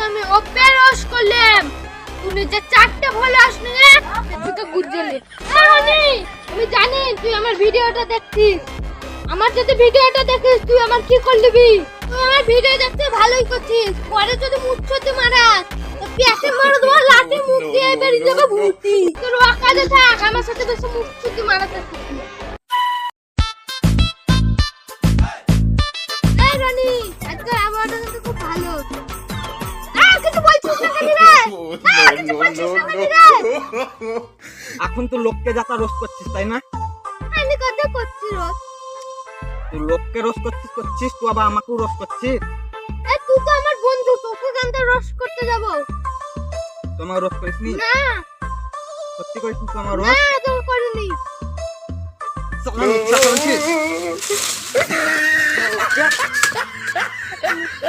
আমি ওপে রস করলাম তুই যে চারটে ভালো আসনি তুই গুজলে আমি জানি তুই আমার ভিডিওটা দেখছিস আমার যদি ভিডিওটা দেখিস তুই আমার কি করলি তুই আমার ভিডিও দেখতে ভালোই করছিস পরে যদি মুচ্ছতে মারাস তো পেটে মারো তোমার লাঠি মুখ দিয়ে বেরিয়ে যাবে ভূতি তোর ওয়াকাদে থাক আমার সাথে বেশি মুচ্ছতে মারাতে এই রানী আজকে আমারটা কিন্তু খুব ভালো কিছু বলছিস না কেন রে কিছু বলছিস না কেন রে এখন তো লোককে যাতা রোস্ট করছিস তাই না? আমি কথা করছি রোজ তুই লোককে রোস্ট করছিস তুই আবার আমাকেও রোস্ট করছিস। এই তুই তো আমার বন্ধু তোকে কেন রোস্ট করতে যাব? তোমার রোস্ট করিসনি? না সত্যি করিসনি তোমার না রোস্ট? তো করিনি চল মিথ্যা বলছিস।